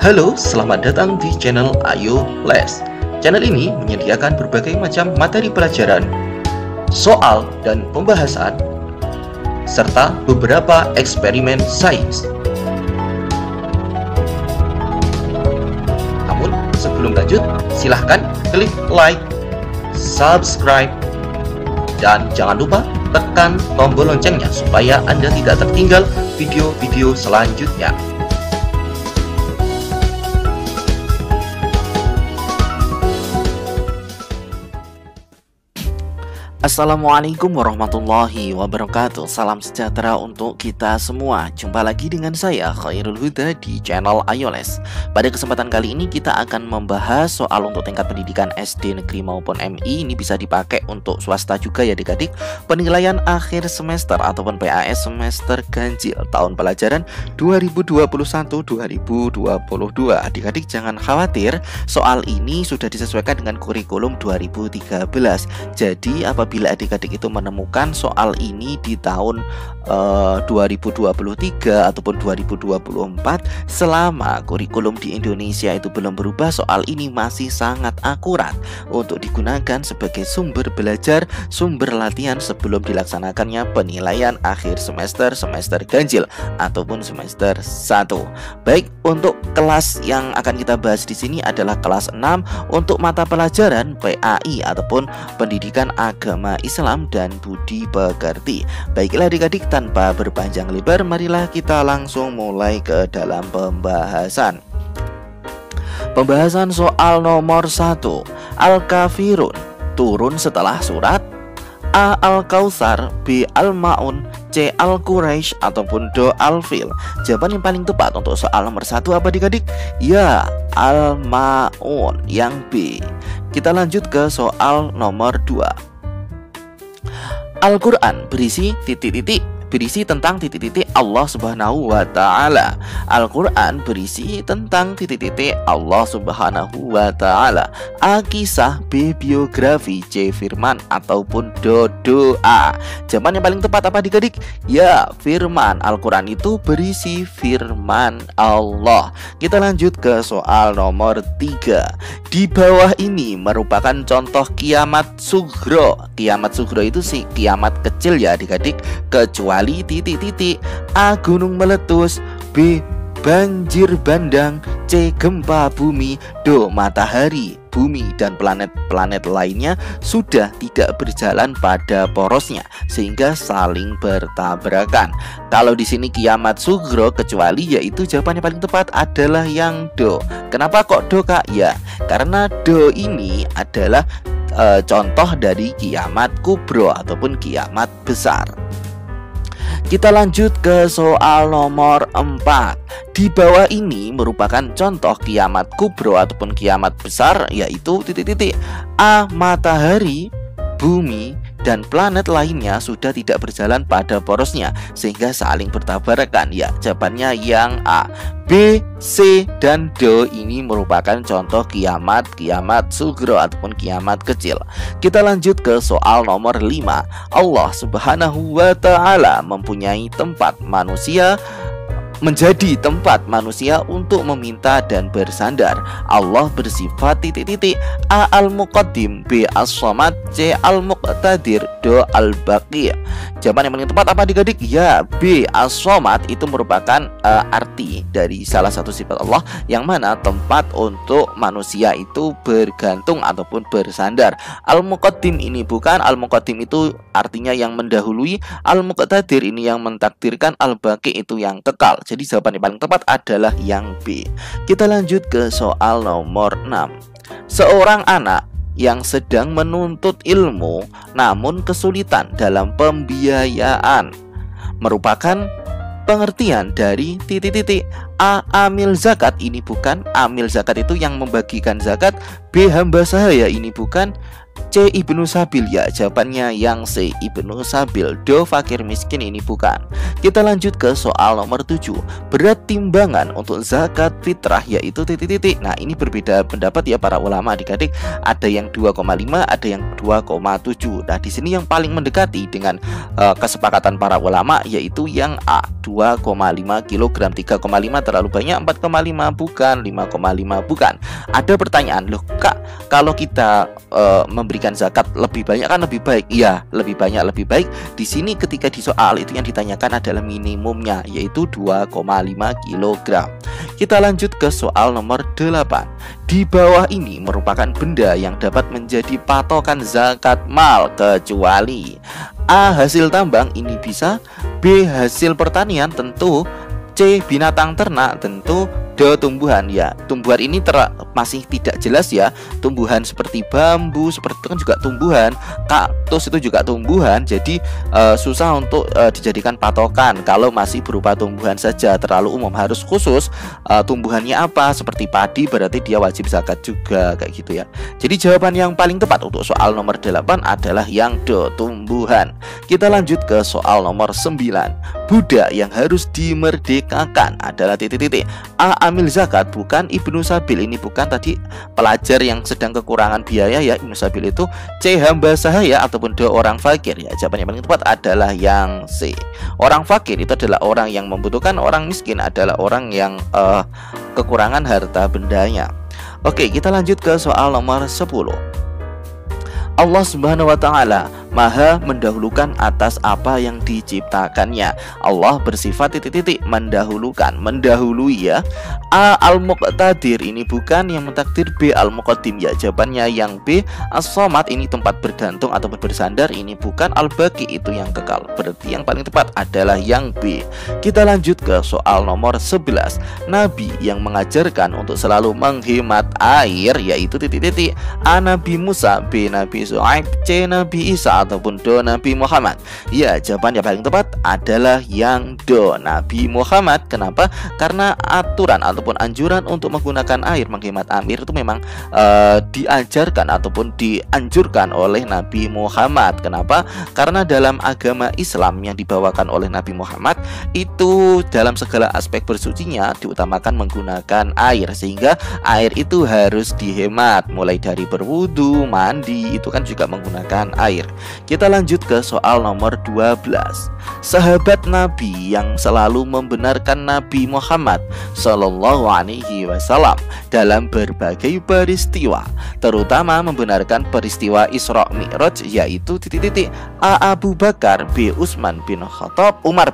Halo, selamat datang di channel Ayo Les. Channel ini menyediakan berbagai macam materi pelajaran, soal dan pembahasan, serta beberapa eksperimen sains. Namun, sebelum lanjut, silahkan klik like, subscribe, dan jangan lupa tekan tombol loncengnya supaya Anda tidak tertinggal video-video selanjutnya. Assalamualaikum warahmatullahi wabarakatuh. Salam sejahtera untuk kita semua. Jumpa lagi dengan saya Khairul Huda di channel Ayo Les. Pada kesempatan kali ini kita akan membahas soal untuk tingkat pendidikan SD negeri maupun MI. Ini bisa dipakai untuk swasta juga ya adik-adik. Penilaian akhir semester ataupun PAS semester ganjil tahun pelajaran 2021-2022. Adik-adik jangan khawatir, soal ini sudah disesuaikan dengan kurikulum 2013. Jadi apabila adik-adik itu menemukan soal ini di tahun 2023 ataupun 2024, selama kurikulum di Indonesia itu belum berubah, soal ini masih sangat akurat untuk digunakan sebagai sumber belajar, sumber latihan sebelum dilaksanakannya penilaian akhir semester, semester ganjil ataupun semester 1. Baik, untuk kelas yang akan kita bahas di sini adalah kelas 6 untuk mata pelajaran PAI ataupun Pendidikan Agama Islam dan Budi Pekerti. Baiklah adik-adik, tanpa berpanjang lebar, marilah kita langsung mulai ke dalam pembahasan. Pembahasan soal nomor 1. Al-Kafirun turun setelah surat A. Al-Kautsar, B. Al-Ma'un, C. Al-Quraisy ataupun D. Al-Fil. Jawaban yang paling tepat untuk soal nomor 1 apa adik-adik? Ya, Al-Ma'un, yang B. Kita lanjut ke soal nomor 2. Al-Quran berisi berisi tentang Allah Subhanahu wa Ta'ala. Al-Quran berisi tentang Allah Subhanahu wa Ta'ala. A. Kisah, B. Biografi, C. Firman ataupun D. Doa. Jawaban yang paling tepat apa adik-adik? Ya, firman. Al-Quran itu berisi firman Allah. Kita lanjut ke soal nomor 3. Di bawah ini merupakan contoh kiamat sugro. Kiamat sugro itu sih kiamat kecil ya adik-adik, kecuali A. Gunung meletus, B. Banjir bandang, C. Gempa bumi, D. Matahari, bumi dan planet-planet lainnya sudah tidak berjalan pada porosnya sehingga saling bertabrakan. Kalau di sini kiamat sugro kecuali, yaitu jawaban yang paling tepat adalah yang D. Kenapa kok D, Kak? Ya, karena D ini adalah contoh dari kiamat kubro ataupun kiamat besar. Kita lanjut ke soal nomor 4. Di bawah ini merupakan contoh kiamat kubro ataupun kiamat besar, yaitu A. Matahari, bumi, dan planet lainnya sudah tidak berjalan pada porosnya sehingga saling bertabrakan. Ya, jawabannya yang A. B, C, dan D ini merupakan contoh kiamat sugro ataupun kiamat kecil. Kita lanjut ke soal nomor 5. Allah Subhanahu wa Ta'ala mempunyai tempat manusia, menjadi tempat manusia untuk meminta dan bersandar. Allah bersifat A. Al-Muqaddim, B. As-Samad, C. Al-Muqtadir, D. Al-Baqi. Jawaban yang paling tepat apa adik-adik? Ya, B. As-Samad itu merupakan arti dari salah satu sifat Allah yang mana tempat untuk manusia itu bergantung ataupun bersandar. Al-Muqaddim ini bukan. Al-Muqaddim itu artinya yang mendahului. Al-Muqtadir ini yang mentakdirkan. Al-Baqi itu yang kekal. Jadi jawaban yang paling tepat adalah yang B. Kita lanjut ke soal nomor 6. Seorang anak yang sedang menuntut ilmu namun kesulitan dalam pembiayaan merupakan pengertian dari A. Amil zakat, ini bukan. Amil zakat itu yang membagikan zakat. B. Hamba sahaya, ini bukan. C. Ibnu Sabil, ya jawabannya yang C. Ibnu Sabil. D. Fakir miskin, ini bukan. Kita lanjut ke soal nomor 7. Berat timbangan untuk zakat fitrah yaitu Nah, ini berbeda pendapat ya para ulama adik-adik. Ada yang 2,5, ada yang 2,7. Nah, di sini yang paling mendekati dengan kesepakatan para ulama yaitu yang A. 2,5 kg. 3,5 terlalu banyak, 4,5 bukan, 5,5 bukan. Ada pertanyaan, loh Kak, kalau kita memberikan zakat lebih banyak kan lebih baik? Iya, lebih banyak lebih baik. Di sini ketika di soal itu yang ditanyakan adalah minimumnya, yaitu 2,5 kg. Kita lanjut ke soal nomor 8. Di bawah ini merupakan benda yang dapat menjadi patokan zakat mal kecuali A. Hasil tambang, ini bisa. B. Hasil pertanian, tentu. C. Binatang ternak, tentu. D. Tumbuhan, ya tumbuhan ini masih tidak jelas ya. Tumbuhan seperti bambu, seperti itu kan juga tumbuhan. Kaktus itu juga tumbuhan. Jadi susah untuk dijadikan patokan kalau masih berupa tumbuhan saja, terlalu umum. Harus khusus tumbuhannya apa, seperti padi berarti dia wajib zakat juga, kayak gitu ya. Jadi jawaban yang paling tepat untuk soal nomor 8 adalah yang D, tumbuhan. Kita lanjut ke soal nomor 9. Budak yang harus dimerdekakan adalah titik-titik. A. Amil zakat, bukan. Ibnu Sabil, ini bukan. Tadi pelajar yang sedang kekurangan biaya ya, Ibnu Sabil itu. C. Hamba sahaya ataupun D. Orang fakir, ya jawaban yang paling tepat adalah yang C. Orang fakir itu adalah orang yang membutuhkan, orang miskin adalah orang yang kekurangan harta bendanya. Oke, kita lanjut ke soal nomor 10. Allah Subhanahu wa Ta'ala Maha mendahulukan atas apa yang diciptakannya. Allah bersifat titik-titik mendahulukan, mendahului ya. A. Al-Muqtadir, ini bukan. Yang mentakdir B. Al-Muqaddim, ya jawabannya yang B. As-Somad, ini tempat bergantung ataupun bersandar, ini bukan. Al-Baqi, itu yang kekal. Berarti yang paling tepat adalah yang B. Kita lanjut ke soal nomor 11. Nabi yang mengajarkan untuk selalu menghemat air, yaitu titik-titik. A. Nabi Musa, B. Nabi Shu'aib, C. Nabi Isa, ataupun D. Nabi Muhammad. Ya, jawaban yang paling tepat adalah yang D. Nabi Muhammad. Kenapa? Karena aturan ataupun anjuran untuk menggunakan air, menghemat air itu memang diajarkan ataupun dianjurkan oleh Nabi Muhammad. Kenapa? Karena dalam agama Islam yang dibawakan oleh Nabi Muhammad itu dalam segala aspek bersucinya diutamakan menggunakan air, sehingga air itu harus dihemat. Mulai dari berwudu, mandi, itu kan juga menggunakan air. Kita lanjut ke soal nomor 12. Sahabat Nabi yang selalu membenarkan Nabi Muhammad Sallallahu Alaihi Wasallam dalam berbagai peristiwa, terutama membenarkan peristiwa Isra Mi'raj, yaitu titik-titik. A. Abu Bakar, B. Umar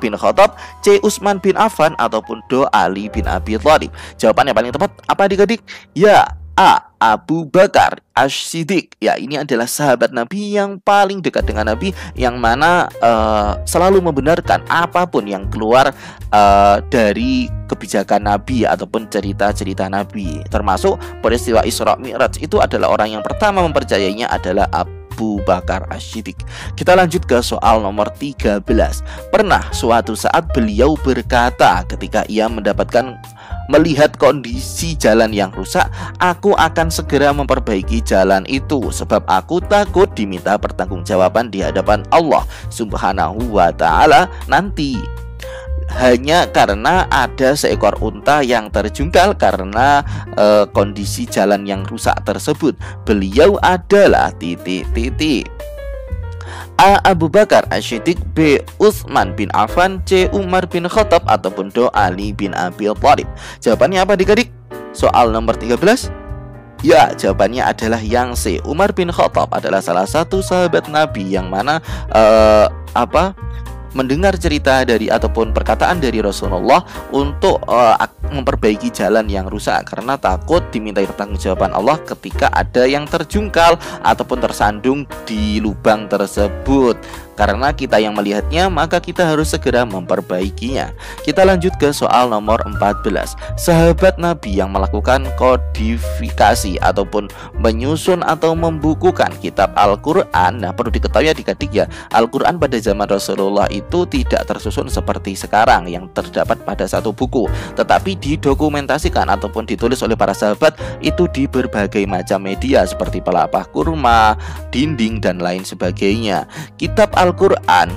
bin Khattab, C. Utsman bin Affan, ataupun D. Ali bin Abi Thalib. Jawaban yang paling tepat apa adik-adik? Ya, A. Abu Bakar As-Siddiq. Ya, ini adalah sahabat Nabi yang paling dekat dengan Nabi, yang mana selalu membenarkan apapun yang keluar dari kebijakan Nabi ataupun cerita-cerita Nabi, termasuk peristiwa Isra Mi'raj. Itu adalah orang yang pertama mempercayainya adalah Abu Bakar As-Siddiq. Kita lanjut ke soal nomor 13. Pernah suatu saat beliau berkata ketika ia melihat kondisi jalan yang rusak, aku akan segera memperbaiki jalan itu, sebab aku takut diminta pertanggungjawaban di hadapan Allah Subhanahu wa Ta'ala nanti. Hanya karena ada seekor unta yang terjungkal karena kondisi jalan yang rusak tersebut. Beliau adalah titik-titik. A. Abu Bakar As-Siddiq, B. Utsman bin Affan, C. Umar bin Khattab, ataupun D. Ali bin Abi Thalib. Jawabannya apa adik-adik? Soal nomor 13. Ya, jawabannya adalah yang C. Umar bin Khattab adalah salah satu sahabat Nabi yang mana mendengar cerita dari ataupun perkataan dari Rasulullah untuk memperbaiki jalan yang rusak karena takut dimintai pertanggungjawaban Allah ketika ada yang terjungkal ataupun tersandung di lubang tersebut. Karena kita yang melihatnya, maka kita harus segera memperbaikinya. Kita lanjut ke soal nomor 14. Sahabat Nabi yang melakukan kodifikasi ataupun menyusun atau membukukan kitab Al-Quran. Nah, perlu diketahui adik-adik ya, Al-Quran pada zaman Rasulullah itu tidak tersusun seperti sekarang yang terdapat pada satu buku, tetapi didokumentasikan ataupun ditulis oleh para sahabat itu di berbagai macam media seperti pelepah kurma, dinding, dan lain sebagainya. Kitab Al-Quran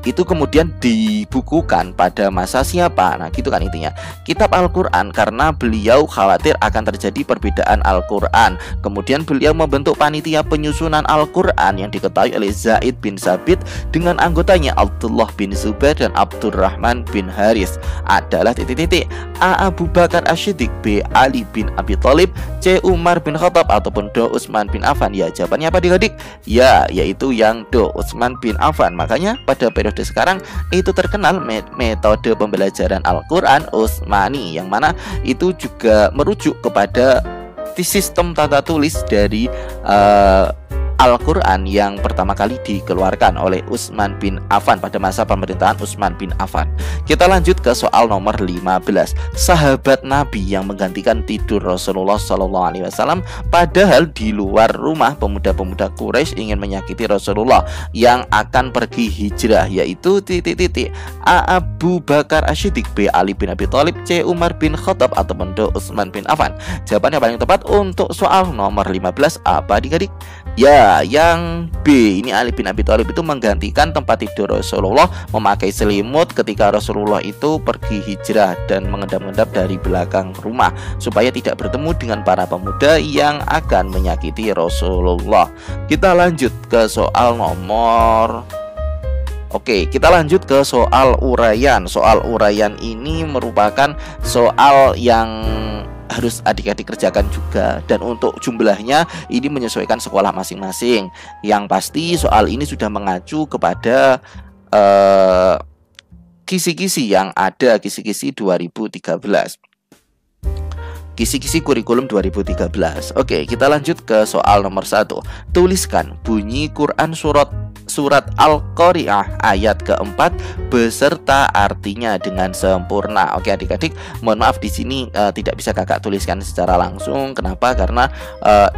itu kemudian dibukukan pada masa siapa? Nah, gitu kan intinya. Kitab Al-Qur'an karena beliau khawatir akan terjadi perbedaan Al-Qur'an. Kemudian beliau membentuk panitia penyusunan Al-Qur'an yang diketahui oleh Zaid bin Sabit dengan anggotanya Abdullah bin Zubair dan Abdurrahman bin Haris adalah titik-titik A. Abu Bakar Asy-Siddiq, B. Ali bin Abi Thalib, C. Umar bin Khattab, ataupun D. Utsman bin Affan. Ya, jawabannya apa adik-adik? Ya, yaitu yang D. Utsman bin Affan. Makanya pada periode sekarang itu terkenal metode pembelajaran Al-Quran Utsmani, yang mana itu juga merujuk kepada sistem tata tulis dari Al-Quran yang pertama kali dikeluarkan oleh Utsman bin Affan pada masa pemerintahan Utsman bin Affan. Kita lanjut ke soal nomor 15. Sahabat Nabi yang menggantikan tidur Rasulullah SAW, padahal di luar rumah pemuda-pemuda Quraisy ingin menyakiti Rasulullah yang akan pergi hijrah, yaitu titik-titik A. Abu Bakar Asy-Siddiq, B. Ali bin Abi Thalib, C. Umar bin Khattab, ataupun D. Utsman bin Affan. Jawaban yang paling tepat untuk soal nomor 15 apa adik-adik? Ya, yang B. Ini Ali bin Abi Thalib itu menggantikan tempat tidur Rasulullah, memakai selimut ketika Rasulullah itu pergi hijrah dan mengendap-endap dari belakang rumah supaya tidak bertemu dengan para pemuda yang akan menyakiti Rasulullah. Kita lanjut ke soal nomor Oke, kita lanjut ke soal uraian. Soal uraian ini merupakan soal yang harus adik-adik kerjakan juga, dan untuk jumlahnya ini menyesuaikan sekolah masing-masing. Yang pasti soal ini sudah mengacu kepada kisi-kisi yang ada, kisi-kisi 2013, kisi-kisi kurikulum 2013. Oke, kita lanjut ke soal nomor 1. Tuliskan bunyi Quran surat Al-Qari'ah ayat keempat beserta artinya dengan sempurna. Oke adik-adik, mohon maaf di sini tidak bisa kakak tuliskan secara langsung. Kenapa? Karena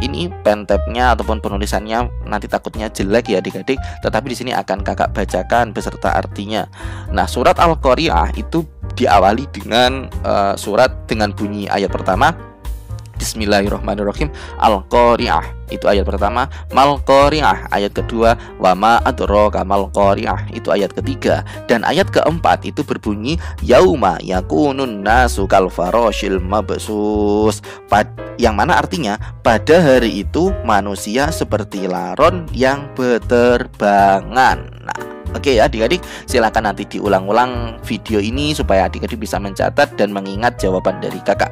ini pentapnya ataupun penulisannya nanti takutnya jelek ya adik-adik. Tetapi di sini akan kakak bacakan beserta artinya. Nah, surat Al-Qari'ah itu diawali dengan surat dengan bunyi ayat pertama Bismillahirrahmanirrahim. Al-Qari'ah itu ayat pertama, Mal-Qari'ah ayat kedua, Wa ma adraka mal-Qari'ah itu ayat ketiga, dan ayat keempat itu berbunyi Yauma yakunun nasu kal farashil mabsus, yang mana artinya pada hari itu manusia seperti laron yang berterbangan. Nah, oke adik-adik, silakan nanti diulang-ulang video ini supaya adik-adik bisa mencatat dan mengingat jawaban dari kakak.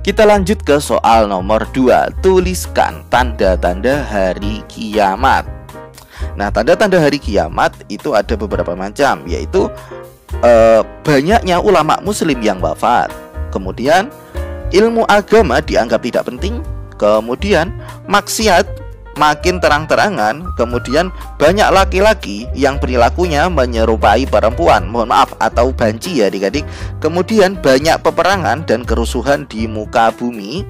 Kita lanjut ke soal nomor 2. Tuliskan tanda-tanda hari kiamat. Nah, tanda-tanda hari kiamat itu ada beberapa macam, yaitu banyaknya ulama muslim yang wafat, kemudian ilmu agama dianggap tidak penting, kemudian maksiat makin terang-terangan, kemudian banyak laki-laki yang perilakunya menyerupai perempuan, mohon maaf, atau banci ya adik-adik, kemudian banyak peperangan dan kerusuhan di muka bumi,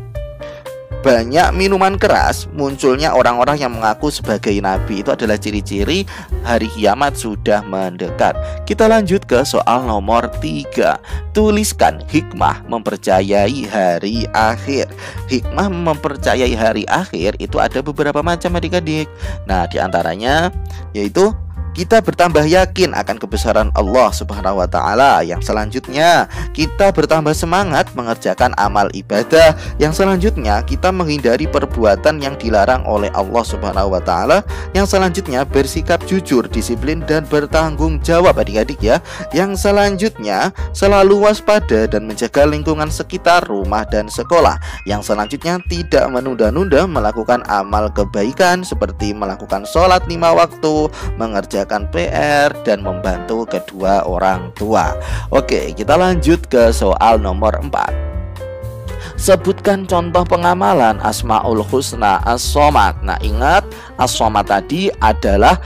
banyak minuman keras, munculnya orang-orang yang mengaku sebagai nabi. Itu adalah ciri-ciri hari kiamat sudah mendekat. Kita lanjut ke soal nomor 3. Tuliskan hikmah mempercayai hari akhir. Hikmah mempercayai hari akhir itu ada beberapa macam adik-adik. Nah, diantaranya yaitu kita bertambah yakin akan kebesaran Allah Subhanahu wa Ta'ala. Yang selanjutnya, kita bertambah semangat mengerjakan amal ibadah. Yang selanjutnya, kita menghindari perbuatan yang dilarang oleh Allah Subhanahu wa Ta'ala. Yang selanjutnya, bersikap jujur, disiplin, dan bertanggung jawab adik-adik ya. Yang selanjutnya, selalu waspada dan menjaga lingkungan sekitar rumah dan sekolah. Yang selanjutnya, tidak menunda-nunda melakukan amal kebaikan seperti melakukan sholat 5 waktu, mengerjakan PR, dan membantu kedua orang tua. Oke, kita lanjut ke soal nomor 4. Sebutkan contoh pengamalan Asmaul Husna As-Somad. Nah, ingat As-Somad tadi adalah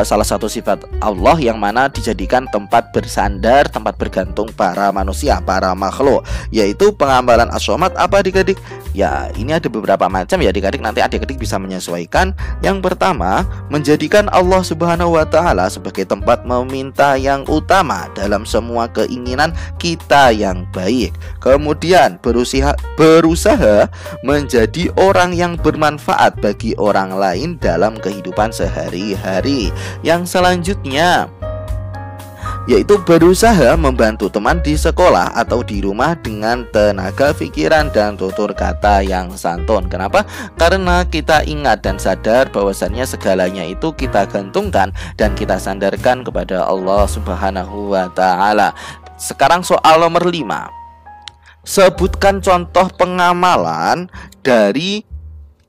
salah satu sifat Allah yang mana dijadikan tempat bersandar, tempat bergantung para manusia, para makhluk, yaitu pengamalan As-Somad apa adik-adik? Ya, ini ada beberapa macam ya adik-adik, nanti adik-adik bisa menyesuaikan. Yang pertama, menjadikan Allah Subhanahu wa Ta'ala sebagai tempat meminta yang utama dalam semua keinginan kita yang baik. Kemudian berusaha menjadi orang yang bermanfaat bagi orang lain dalam kehidupan sehari-hari. Yang selanjutnya, yaitu berusaha membantu teman di sekolah atau di rumah dengan tenaga pikiran dan tutur kata yang santun. Kenapa? Karena kita ingat dan sadar bahwasannya segalanya itu kita gantungkan dan kita sandarkan kepada Allah Subhanahu wa ta'ala. Sekarang soal nomor 5. Sebutkan contoh pengamalan dari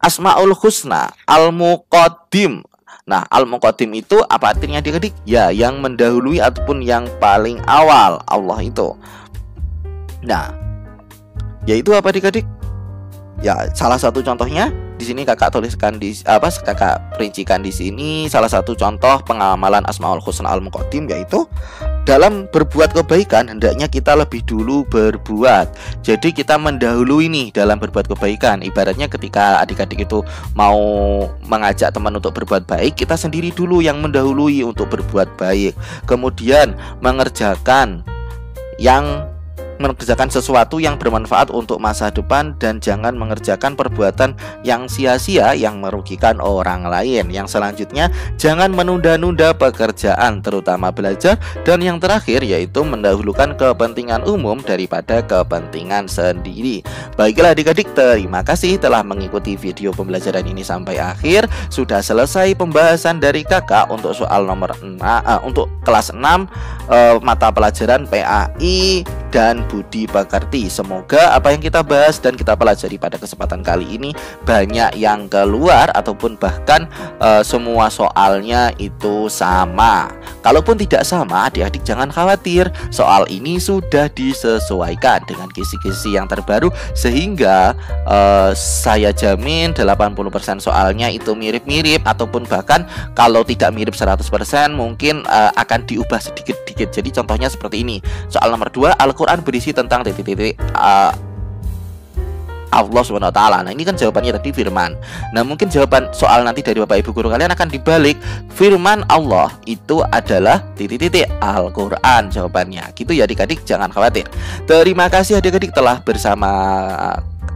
Asmaul Husna Al-Muqaddim. Nah, Al-Muqaddim itu apa artinya adik-adik? Ya, yang mendahului ataupun yang paling awal Allah itu. Nah, yaitu apa adik-adik? Ya, salah satu contohnya di sini kakak tuliskan kakak perincikan di sini salah satu contoh pengamalan Asmaul Husna Al-Muqaddim, yaitu dalam berbuat kebaikan hendaknya kita lebih dulu berbuat. Jadi kita mendahului nih dalam berbuat kebaikan. Ibaratnya ketika adik-adik itu mau mengajak teman untuk berbuat baik, kita sendiri dulu yang mendahului untuk berbuat baik. Kemudian mengerjakan sesuatu yang bermanfaat untuk masa depan, dan jangan mengerjakan perbuatan yang sia-sia yang merugikan orang lain. Yang selanjutnya, jangan menunda-nunda pekerjaan, terutama belajar. Dan yang terakhir yaitu mendahulukan kepentingan umum daripada kepentingan sendiri. Baiklah adik-adik, terima kasih telah mengikuti video pembelajaran ini sampai akhir. Sudah selesai pembahasan dari kakak untuk soal nomor 6 untuk kelas 6 mata pelajaran PAI dan Budi Pekerti. Semoga apa yang kita bahas dan kita pelajari pada kesempatan kali ini banyak yang keluar, ataupun bahkan semua soalnya itu sama. Kalaupun tidak sama, adik-adik jangan khawatir. Soal ini sudah disesuaikan dengan kisi-kisi yang terbaru, sehingga saya jamin 80% soalnya itu mirip-mirip, ataupun bahkan kalau tidak mirip 100% mungkin akan diubah sedikit-sedikit. Jadi contohnya seperti ini. Soal nomor 2, Al-Quran berisi tentang titik-titik Allah Subhanahu wa ta'ala. Nah, ini kan jawabannya tadi firman. Nah, mungkin jawaban soal nanti dari Bapak Ibu guru kalian akan dibalik. Firman Allah itu adalah titik-titik Al-Quran jawabannya. Gitu ya adik-adik, jangan khawatir. Terima kasih adik-adik telah bersama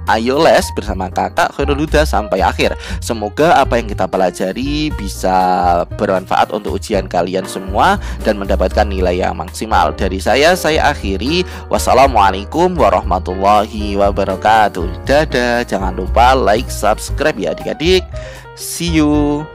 Ayo Les bersama kakak Khairul Huda sampai akhir. Semoga apa yang kita pelajari bisa bermanfaat untuk ujian kalian semua dan mendapatkan nilai yang maksimal. Dari saya akhiri. Wassalamualaikum warahmatullahi wabarakatuh. Dadah. Jangan lupa like, subscribe ya adik-adik. See you.